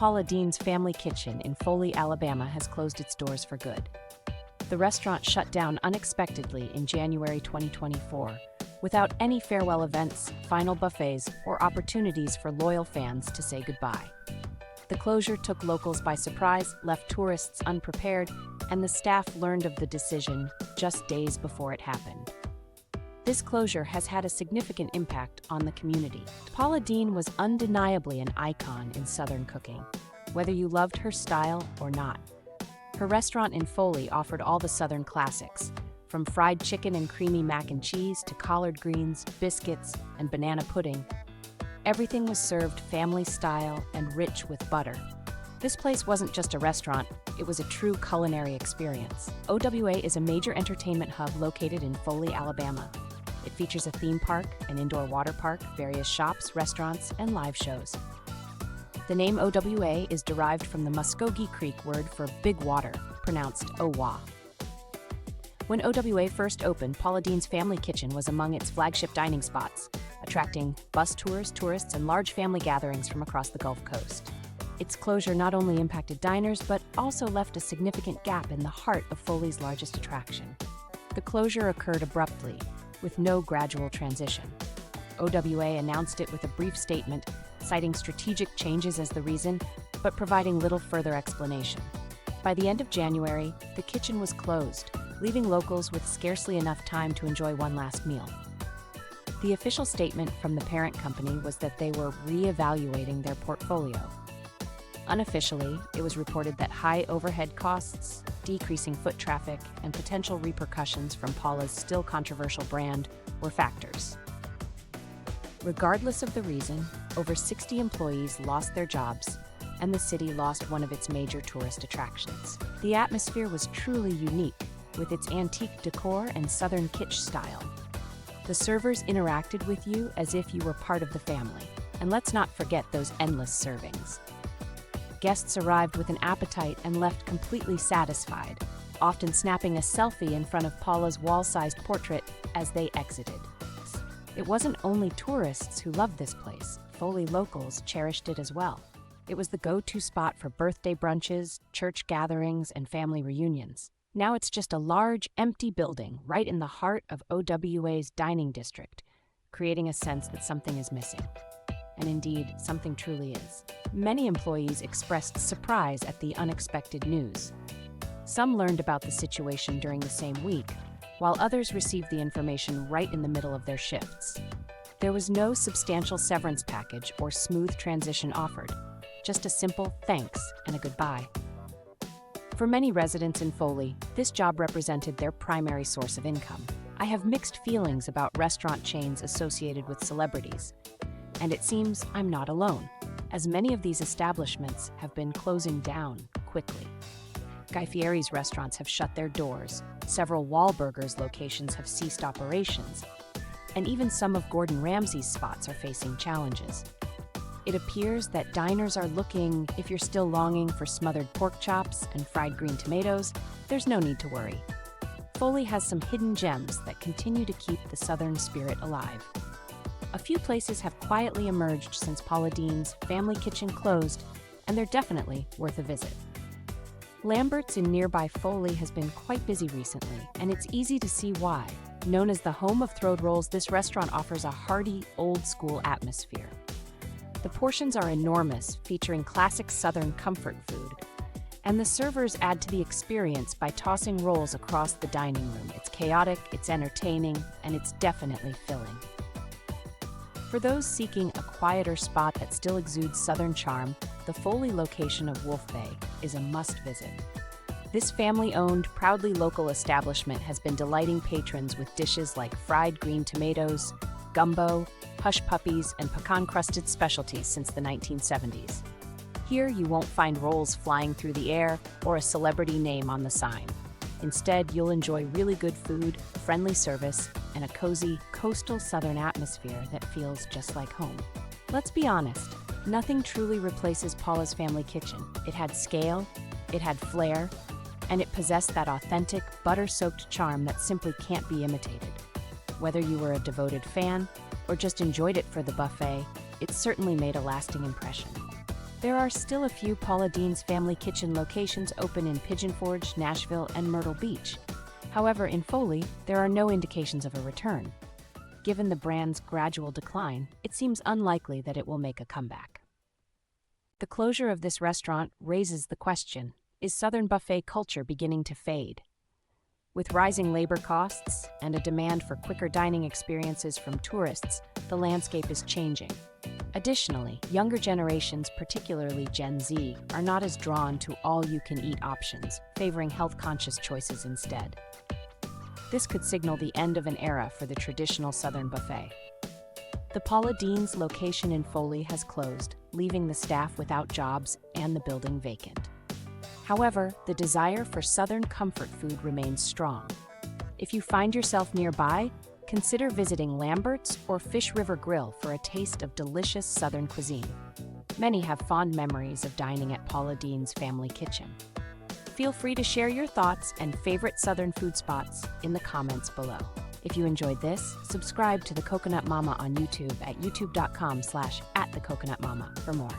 Paula Deen's family kitchen in Foley, Alabama has closed its doors for good. The restaurant shut down unexpectedly in January 2024, without any farewell events, final buffets, or opportunities for loyal fans to say goodbye. The closure took locals by surprise, left tourists unprepared, and the staff learned of the decision just days before it happened. This closure has had a significant impact on the community. Paula Deen was undeniably an icon in Southern cooking, whether you loved her style or not. Her restaurant in Foley offered all the Southern classics, from fried chicken and creamy mac and cheese to collard greens, biscuits, and banana pudding. Everything was served family style and rich with butter. This place wasn't just a restaurant, it was a true culinary experience. OWA is a major entertainment hub located in Foley, Alabama. It features a theme park, an indoor water park, various shops, restaurants, and live shows. The name OWA is derived from the Muscogee Creek word for big water, pronounced Owa. When OWA first opened, Paula Deen's family kitchen was among its flagship dining spots, attracting bus tours, tourists, and large family gatherings from across the Gulf Coast. Its closure not only impacted diners, but also left a significant gap in the heart of Foley's largest attraction. The closure occurred abruptly, with no gradual transition. OWA announced it with a brief statement, citing strategic changes as the reason, but providing little further explanation. By the end of January, the kitchen was closed, leaving locals with scarcely enough time to enjoy one last meal. The official statement from the parent company was that they were re-evaluating their portfolio. Unofficially, it was reported that high overhead costs, decreasing foot traffic, and potential repercussions from Paula's still controversial brand were factors. Regardless of the reason, over 60 employees lost their jobs, and the city lost one of its major tourist attractions. The atmosphere was truly unique, with its antique decor and Southern kitsch style. The servers interacted with you as if you were part of the family. And let's not forget those endless servings. Guests arrived with an appetite and left completely satisfied, often snapping a selfie in front of Paula's wall-sized portrait as they exited. It wasn't only tourists who loved this place. Foley locals cherished it as well. It was the go-to spot for birthday brunches, church gatherings, and family reunions. Now it's just a large, empty building right in the heart of OWA's dining district, creating a sense that something is missing. And indeed, something truly is. Many employees expressed surprise at the unexpected news. Some learned about the situation during the same week, while others received the information right in the middle of their shifts. There was no substantial severance package or smooth transition offered, just a simple thanks and a goodbye. For many residents in Foley, this job represented their primary source of income. I have mixed feelings about restaurant chains associated with celebrities, and it seems I'm not alone, as many of these establishments have been closing down quickly. Guy Fieri's restaurants have shut their doors, several Wahlburgers locations have ceased operations, and even some of Gordon Ramsay's spots are facing challenges. It appears that diners are looking. If you're still longing for smothered pork chops and fried green tomatoes, there's no need to worry. Foley has some hidden gems that continue to keep the Southern spirit alive. A few places have quietly emerged since Paula Deen's family kitchen closed, and they're definitely worth a visit. Lambert's in nearby Foley has been quite busy recently, and it's easy to see why. Known as the home of throwed rolls, this restaurant offers a hearty, old-school atmosphere. The portions are enormous, featuring classic Southern comfort food, and the servers add to the experience by tossing rolls across the dining room. It's chaotic, it's entertaining, and it's definitely filling. For those seeking a quieter spot that still exudes Southern charm, the Foley location of Wolf Bay is a must-visit. This family-owned, proudly local establishment has been delighting patrons with dishes like fried green tomatoes, gumbo, hush puppies, and pecan-crusted specialties since the 1970s. Here, you won't find rolls flying through the air or a celebrity name on the sign. Instead, you'll enjoy really good food, friendly service, and a cozy, coastal Southern atmosphere that feels just like home. Let's be honest, nothing truly replaces Paula's family kitchen. It had scale, it had flair, and it possessed that authentic, butter-soaked charm that simply can't be imitated. Whether you were a devoted fan or just enjoyed it for the buffet, it certainly made a lasting impression. There are still a few Paula Deen's Family Kitchen locations open in Pigeon Forge, Nashville, and Myrtle Beach. However, in Foley, there are no indications of a return. Given the brand's gradual decline, it seems unlikely that it will make a comeback. The closure of this restaurant raises the question, is Southern buffet culture beginning to fade? With rising labor costs and a demand for quicker dining experiences from tourists, the landscape is changing. Additionally, younger generations, particularly Gen Z, are not as drawn to all-you-can-eat options, favoring health-conscious choices instead. This could signal the end of an era for the traditional Southern buffet. The Paula Deen's location in Foley has closed, leaving the staff without jobs and the building vacant. However, the desire for Southern comfort food remains strong. If you find yourself nearby, consider visiting Lambert's or Fish River Grill for a taste of delicious Southern cuisine. Many have fond memories of dining at Paula Deen's Family Kitchen. Feel free to share your thoughts and favorite Southern food spots in the comments below. If you enjoyed this, subscribe to The Coconut Mama on YouTube at youtube.com/@thecoconutmama for more.